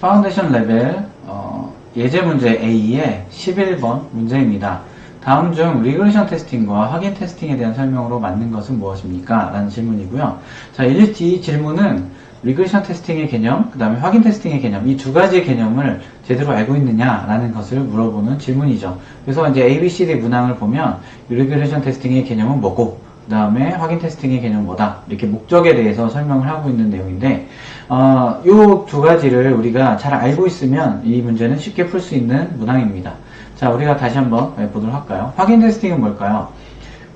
파운데이션 레벨 예제 문제 A의 11번 문제입니다. 다음 중 리그레션 테스팅과 확인 테스팅에 대한 설명으로 맞는 것은 무엇입니까? 라는 질문이고요. 자, 이 질문은 리그레션 테스팅의 개념, 그 다음에 확인 테스팅의 개념, 이 두 가지의 개념을 제대로 알고 있느냐라는 것을 물어보는 질문이죠. 그래서 이제 A, B, C, D 문항을 보면 리그레션 테스팅의 개념은 뭐고, 그 다음에 확인 테스팅의 개념은 뭐다, 이렇게 목적에 대해서 설명을 하고 있는 내용인데, 이 두 가지를 우리가 잘 알고 있으면 이 문제는 쉽게 풀 수 있는 문항입니다. 자, 우리가 다시 한번 보도록 할까요? 확인 테스팅은 뭘까요?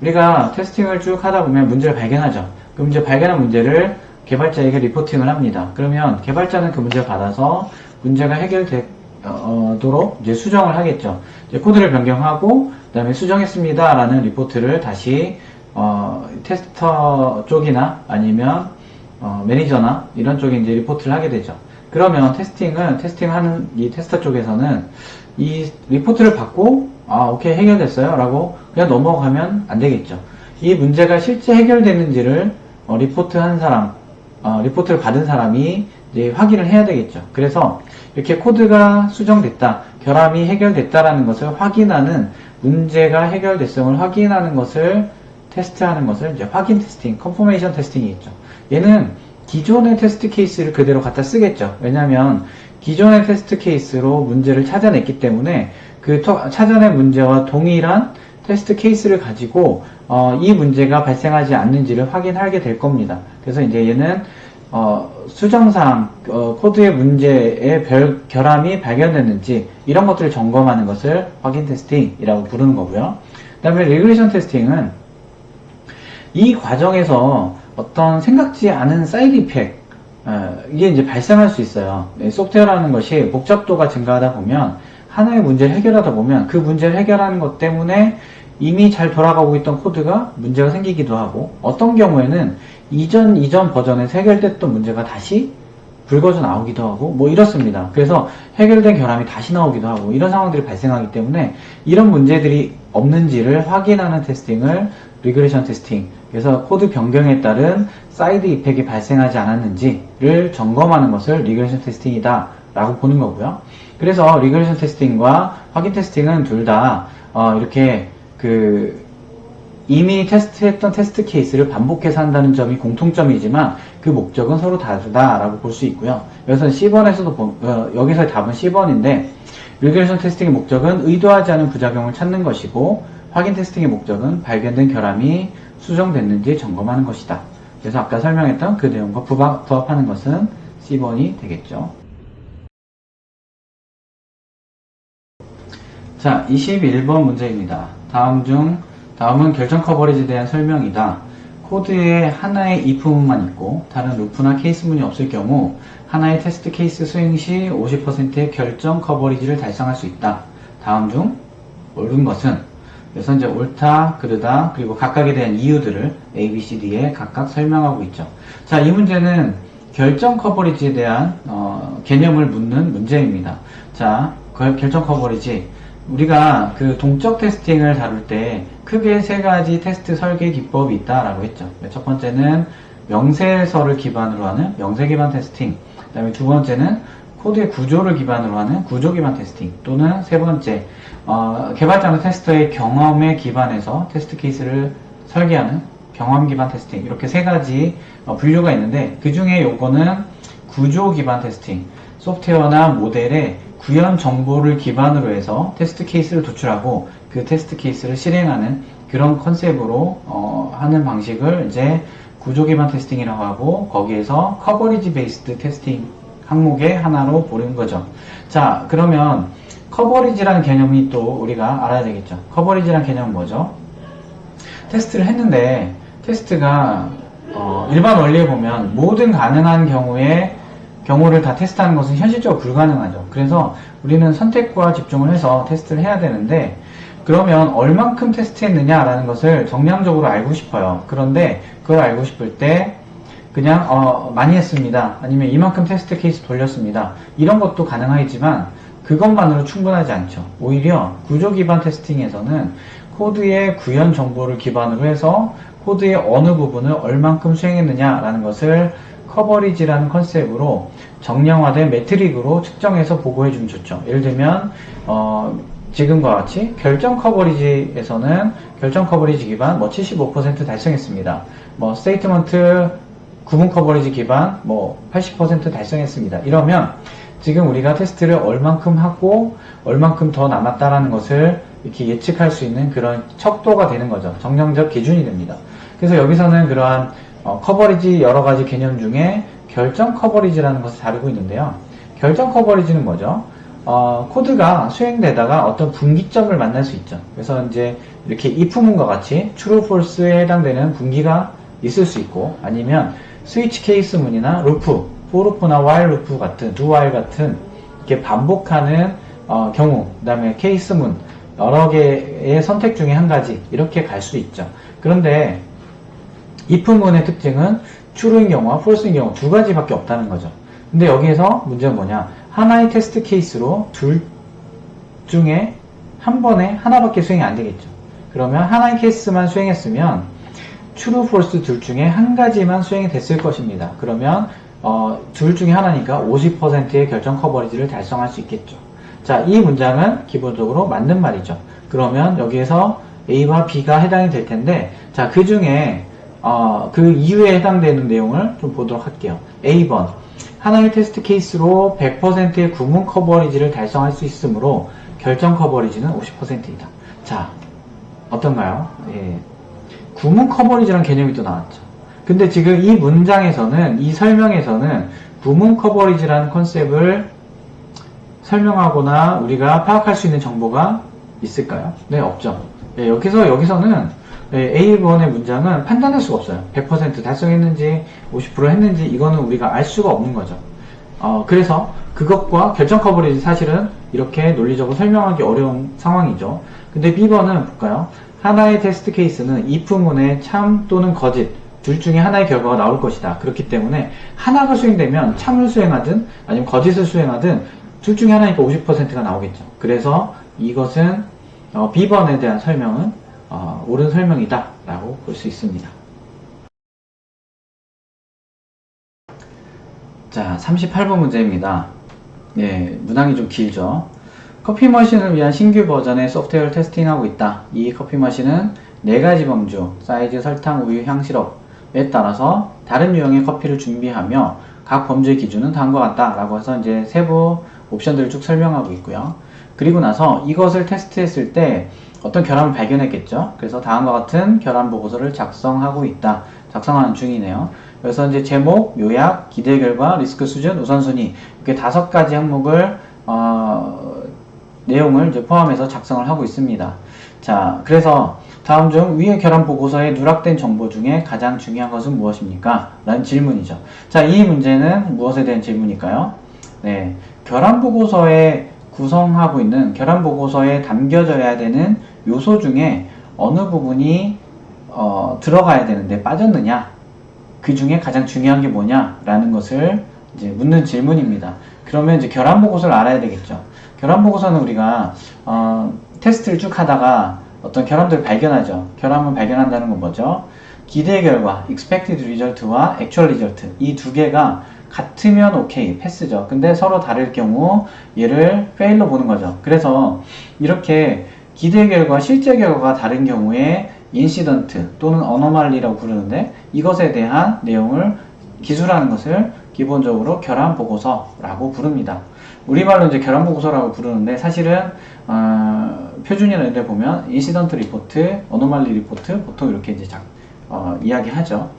우리가 테스팅을 쭉 하다 보면 문제를 발견하죠. 그 문제 발견한 문제를 개발자에게 리포팅을 합니다. 그러면 개발자는 그 문제를 받아서 문제가 해결되도록 이제 수정을 하겠죠. 이제 코드를 변경하고 그 다음에 수정했습니다 라는 리포트를 다시 테스터 쪽이나 아니면 매니저나 이런 쪽에 이제 리포트를 하게 되죠. 그러면 테스팅하는 이 테스터 쪽에서는 이 리포트를 받고 오케이 해결됐어요 라고 그냥 넘어가면 안 되겠죠. 이 문제가 실제 해결됐는지를 리포트한 사람, 리포트를 받은 사람이 이제 확인을 해야 되겠죠. 그래서 이렇게 코드가 수정됐다, 결함이 해결됐다라는 것을 확인하는, 문제가 해결됐음을 확인하는 것을 테스트하는 것을 이제 확인 테스팅, 컨포메이션 테스팅이겠죠. 얘는 기존의 테스트 케이스를 그대로 갖다 쓰겠죠. 왜냐하면 기존의 테스트 케이스로 문제를 찾아냈기 때문에 그 찾아낸 문제와 동일한 테스트 케이스를 가지고 이 문제가 발생하지 않는지를 확인하게 될 겁니다. 그래서 이제 얘는 수정사항, 코드의 문제에 결함이 발견됐는지 이런 것들을 점검하는 것을 확인 테스팅이라고 부르는 거고요. 그 다음에 리그레션 테스팅은 이 과정에서 어떤 생각지 않은 사이드 이펙트, 이게 이제 발생할 수 있어요. 소프트웨어라는 것이 복잡도가 증가하다 보면, 하나의 문제를 해결하다 보면 그 문제를 해결하는 것 때문에 이미 잘 돌아가고 있던 코드가 문제가 생기기도 하고, 어떤 경우에는 이전 버전에서 해결됐던 문제가 다시 불거져 나오기도 하고 뭐 이렇습니다. 그래서 해결된 결함이 다시 나오기도 하고 이런 상황들이 발생하기 때문에 이런 문제들이 없는지를 확인하는 테스팅을 리그레션 테스팅, 그래서 코드 변경에 따른 사이드 이펙이 발생하지 않았는지를 점검하는 것을 리그레션 테스팅이다 라고 보는 거고요. 그래서 리그레션 테스팅과 확인 테스팅은 둘 다 이렇게 이미 테스트했던 테스트 케이스를 반복해서 한다는 점이 공통점이지만 그 목적은 서로 다르다라고 볼 수 있고요. 그래서 C번에서도 여기서의 답은 C번인데, 리그레션 테스팅의 목적은 의도하지 않은 부작용을 찾는 것이고, 확인 테스팅의 목적은 발견된 결함이 수정됐는지 점검하는 것이다. 그래서 아까 설명했던 그 내용과 부합하는 것은 C번이 되겠죠. 자, 21번 문제입니다. 다음은 결정 커버리지에 대한 설명이다. 코드에 하나의 if문만 있고 다른 루프나 케이스문이 없을 경우 하나의 테스트 케이스 수행 시 50%의 결정 커버리지를 달성할 수 있다. 다음 중 옳은 것은? 그래서 이제 옳다, 그르다, 그리고 각각에 대한 이유들을 A, B, C, D에 각각 설명하고 있죠. 자, 이 문제는 결정 커버리지에 대한 개념을 묻는 문제입니다. 자, 결정 커버리지, 우리가 그 동적 테스팅을 다룰 때 크게 세 가지 테스트 설계 기법이 있다라고 했죠. 첫 번째는 명세서를 기반으로 하는 명세 기반 테스팅, 그 다음에 두 번째는 코드의 구조를 기반으로 하는 구조 기반 테스팅, 또는 세 번째 개발자나 테스터의 경험에 기반해서 테스트 케이스를 설계하는 경험 기반 테스팅, 이렇게 세 가지 분류가 있는데, 그 중에 요거는 구조 기반 테스팅, 소프트웨어나 모델의 구현 정보를 기반으로 해서 테스트 케이스를 도출하고 그 테스트 케이스를 실행하는 그런 컨셉으로 하는 방식을 이제 구조 기반 테스팅이라고 하고, 거기에서 커버리지 베이스드 테스팅 항목의 하나로 보는 거죠. 자, 그러면 커버리지라는 개념이 또 우리가 알아야 되겠죠. 커버리지라는 개념은 뭐죠? 테스트를 했는데 테스트가 일반 원리에 보면 모든 가능한 경우를 다 테스트하는 것은 현실적으로 불가능하죠. 그래서 우리는 선택과 집중을 해서 테스트를 해야 되는데, 그러면 얼만큼 테스트했느냐라는 것을 정량적으로 알고 싶어요. 그런데 그걸 알고 싶을 때 그냥 많이 했습니다, 아니면 이만큼 테스트 케이스 돌렸습니다, 이런 것도 가능하겠지만 그것만으로 충분하지 않죠. 오히려 구조 기반 테스팅에서는 코드의 구현 정보를 기반으로 해서 코드의 어느 부분을 얼만큼 수행했느냐라는 것을 커버리지라는 컨셉으로 정량화된 매트릭으로 측정해서 보고해주면 좋죠. 예를 들면 지금과 같이 결정 커버리지에서는 결정 커버리지 기반 75% 달성했습니다. 스테이트먼트 구문 커버리지 기반 80% 달성했습니다. 이러면 지금 우리가 테스트를 얼만큼 하고 얼만큼 더 남았다라는 것을 이렇게 예측할 수 있는 그런 척도가 되는 거죠. 정량적 기준이 됩니다. 그래서 여기서는 그러한 커버리지 여러 가지 개념 중에 결정 커버리지라는 것을 다루고 있는데요. 결정 커버리지는 뭐죠? 코드가 수행되다가 어떤 분기점을 만날 수 있죠. 그래서 이제 이렇게 if문과 같이 true, false에 해당되는 분기가 있을 수 있고, 아니면 스위치 케이스문이나 루프, for loop나 while loop 같은, do while 같은 이렇게 반복하는 경우, 그 다음에 케이스문 여러 개의 선택 중에 한 가지 이렇게 갈 수 있죠. 그런데 if문의 특징은 true인 경우와 false인 경우 두 가지밖에 없다는 거죠. 근데 여기에서 문제는 뭐냐? 하나의 테스트 케이스로 둘 중에 한 번에 하나밖에 수행이 안 되겠죠. 그러면 하나의 케이스만 수행했으면 true, false 둘 중에 한 가지만 수행이 됐을 것입니다. 그러면 둘 중에 하나니까 50%의 결정 커버리지를 달성할 수 있겠죠. 자, 이 문장은 기본적으로 맞는 말이죠. 그러면 여기에서 A와 B가 해당이 될 텐데, 자, 그 중에 그 이유에 해당되는 내용을 좀 보도록 할게요. A번, 하나의 테스트 케이스로 100%의 구문 커버리지를 달성할 수 있으므로 결정 커버리지는 50%이다. 자, 어떤가요? 예. 구문 커버리지라는 개념이 또 나왔죠. 근데 지금 이 문장에서는, 이 설명에서는 구문 커버리지라는 컨셉을 설명하거나 우리가 파악할 수 있는 정보가 있을까요? 네, 없죠. 예, 여기서는 A번의 문장은 판단할 수가 없어요. 100% 달성했는지 50% 했는지 이거는 우리가 알 수가 없는 거죠. 그래서 그것과 결정 커버리지 사실은 이렇게 논리적으로 설명하기 어려운 상황이죠. 근데 B번은 볼까요? 하나의 테스트 케이스는 if문의 참 또는 거짓 둘 중에 하나의 결과가 나올 것이다. 그렇기 때문에 하나가 수행되면 참을 수행하든 아니면 거짓을 수행하든 둘 중에 하나니까 50%가 나오겠죠. 그래서 이것은 B번에 대한 설명은 옳은 설명이다 라고 볼 수 있습니다. 자, 38번 문제입니다. 예, 문항이 좀 길죠. 커피 머신을 위한 신규 버전의 소프트웨어를 테스팅하고 있다. 이 커피 머신은 4가지 범주, 사이즈, 설탕, 우유, 향, 시럽에 따라서 다른 유형의 커피를 준비하며 각 범주의 기준은 다음과 같다 라고 해서 이제 세부 옵션들을 쭉 설명하고 있고요. 그리고 나서 이것을 테스트했을 때 어떤 결함을 발견했겠죠. 그래서 다음과 같은 결함 보고서를 작성하고 있다. 작성하는 중이네요. 그래서 이제 제목, 요약, 기대 결과, 리스크 수준, 우선순위 이렇게 5가지 항목을 내용을 이제 포함해서 작성을 하고 있습니다. 자, 그래서 다음 중 위의 결함 보고서에 누락된 정보 중에 가장 중요한 것은 무엇입니까? 라는 질문이죠. 자, 이 문제는 무엇에 대한 질문일까요? 네, 결함 보고서에 구성하고 있는 결함 보고서에 담겨져야 되는 요소 중에 어느 부분이 들어가야 되는데 빠졌느냐, 그 중에 가장 중요한 게 뭐냐 라는 것을 이제 묻는 질문입니다. 그러면 이제 결함 보고서를 알아야 되겠죠. 결함 보고서는 우리가 테스트를 쭉 하다가 어떤 결함들을 발견하죠. 결함을 발견한다는 건 뭐죠? 기대 결과 expected result와 actual result 이 두 개가 같으면 오케이, 패스죠. 근데 서로 다를 경우 얘를 fail로 보는 거죠. 그래서 이렇게 기대 결과, 실제 결과가 다른 경우에 인시던트 또는 어노말리라고 부르는데 이것에 대한 내용을 기술하는 것을 기본적으로 결함 보고서라고 부릅니다. 우리말로 이제 결함 보고서라고 부르는데 사실은 표준이나 이런 데 보면 인시던트 리포트, 어노말리 리포트 보통 이렇게 이제 이야기하죠.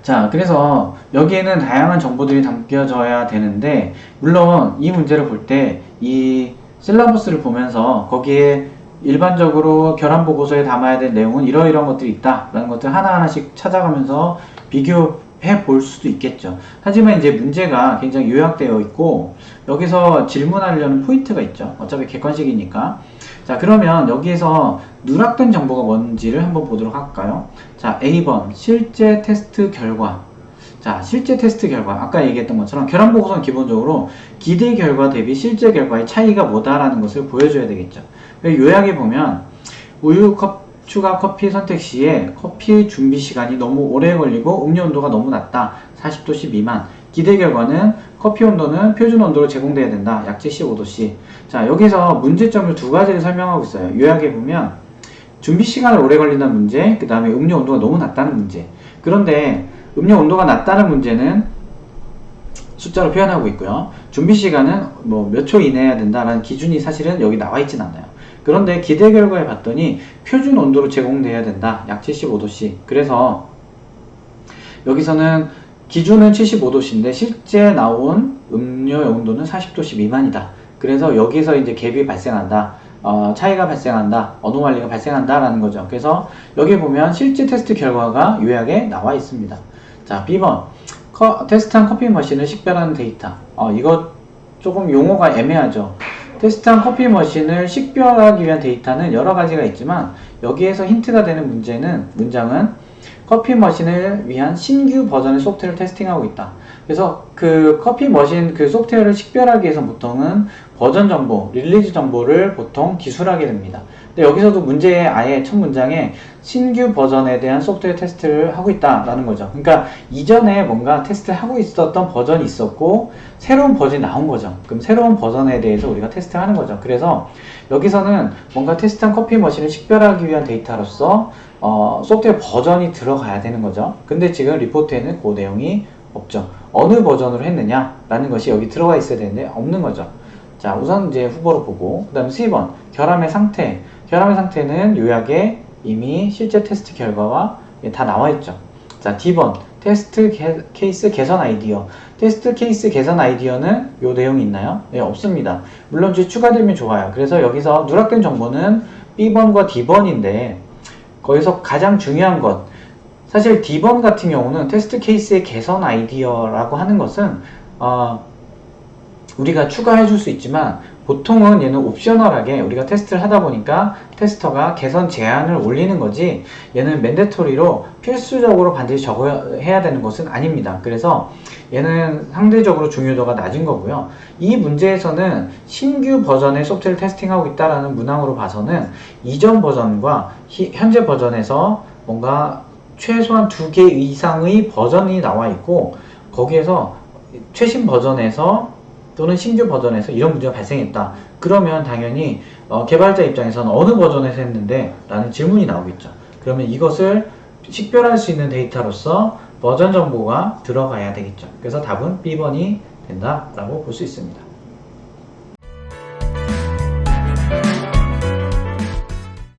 자, 그래서 여기에는 다양한 정보들이 담겨져야 되는데 물론 이 문제를 볼 때 이 실러버스를 보면서 거기에 일반적으로 결함 보고서에 담아야 될 내용은 이러이러한 것들이 있다 라는 것들 하나하나씩 찾아가면서 비교해 볼 수도 있겠죠. 하지만 이제 문제가 굉장히 요약되어 있고 여기서 질문하려는 포인트가 있죠. 어차피 객관식이니까. 자, 그러면 여기에서 누락된 정보가 뭔지를 한번 보도록 할까요? 자, A번 실제 테스트 결과. 자, 실제 테스트 결과. 아까 얘기했던 것처럼 결함 보고서는 기본적으로 기대 결과 대비 실제 결과의 차이가 뭐다라는 것을 보여줘야 되겠죠. 요약해 보면 우유 추가 커피 선택 시에 커피 준비 시간이 너무 오래 걸리고 음료 온도가 너무 낮다. 40도씨 미만. 기대 결과는 커피 온도는 표준 온도로 제공돼야 된다. 약 75도씨. 자, 여기서 문제점을 두 가지를 설명하고 있어요. 요약해 보면 준비 시간을 오래 걸린다는 문제, 그 다음에 음료 온도가 너무 낮다는 문제. 그런데 음료 온도가 낮다는 문제는 숫자로 표현하고 있고요. 준비 시간은 뭐 몇 초 이내 해야 된다라는 기준이 사실은 여기 나와 있진 않아요. 그런데 기대 결과에 봤더니 표준 온도로 제공돼야 된다. 약 75도씨. 그래서 여기서는 기준은 75도씨인데 실제 나온 음료의 온도는 40도씨 미만이다. 그래서 여기서 이제 갭이 발생한다. 차이가 발생한다. 어노말리가 발생한다 라는 거죠. 그래서 여기 보면 실제 테스트 결과가 요약에 나와 있습니다. 자, B번 테스트한 커피 머신을 식별하는 데이터. 이거 조금 용어가 애매하죠. 테스트한 커피 머신을 식별하기 위한 데이터는 여러 가지가 있지만 여기에서 힌트가 되는 문장은 커피 머신을 위한 신규 버전의 소프트웨어를 테스팅하고 있다. 그래서 그 커피 머신 그 소프트웨어를 식별하기 위해서 보통은 버전 정보, 릴리즈 정보를 보통 기술하게 됩니다. 근데 여기서도 문제의 아예 첫 문장에 신규 버전에 대한 소프트웨어 테스트를 하고 있다라는 거죠. 그러니까 이전에 뭔가 테스트를 하고 있었던 버전이 있었고 새로운 버전이 나온 거죠. 그럼 새로운 버전에 대해서 우리가 테스트를 하는 거죠. 그래서 여기서는 뭔가 테스트한 커피 머신을 식별하기 위한 데이터로서 소프트웨어 버전이 들어가야 되는 거죠. 근데 지금 리포트에는 그 내용이 없죠. 어느 버전으로 했느냐 라는 것이 여기 들어가 있어야 되는데 없는 거죠. 자, 우선 이제 후보로 보고 그 다음 C번 결함의 상태. 결함의 상태는 요약에 이미 실제 테스트 결과가 다 나와 있죠. 자, D번 테스트 케이스 개선 아이디어. 테스트 케이스 개선 아이디어는 요 내용이 있나요? 네, 없습니다. 물론 추가되면 좋아요. 그래서 여기서 누락된 정보는 B번과 D번인데 거기서 가장 중요한 것, 사실 D번 같은 경우는 테스트 케이스의 개선 아이디어라고 하는 것은 우리가 추가해 줄 수 있지만 보통은 얘는 옵셔널하게 우리가 테스트를 하다 보니까 테스터가 개선 제안을 올리는 거지 얘는 맨데토리로 필수적으로 반드시 적어야 되는 것은 아닙니다. 그래서 얘는 상대적으로 중요도가 낮은 거고요. 이 문제에서는 신규 버전의 소프트웨어를 테스팅하고 있다라는 문항으로 봐서는 이전 버전과 현재 버전에서 뭔가 최소한 2개 이상의 버전이 나와 있고 거기에서 최신 버전에서 또는 신규 버전에서 이런 문제가 발생했다. 그러면 당연히 개발자 입장에서는 어느 버전에서 했는데? 라는 질문이 나오겠죠. 그러면 이것을 식별할 수 있는 데이터로서 버전 정보가 들어가야 되겠죠. 그래서 답은 B번이 된다라고 볼 수 있습니다.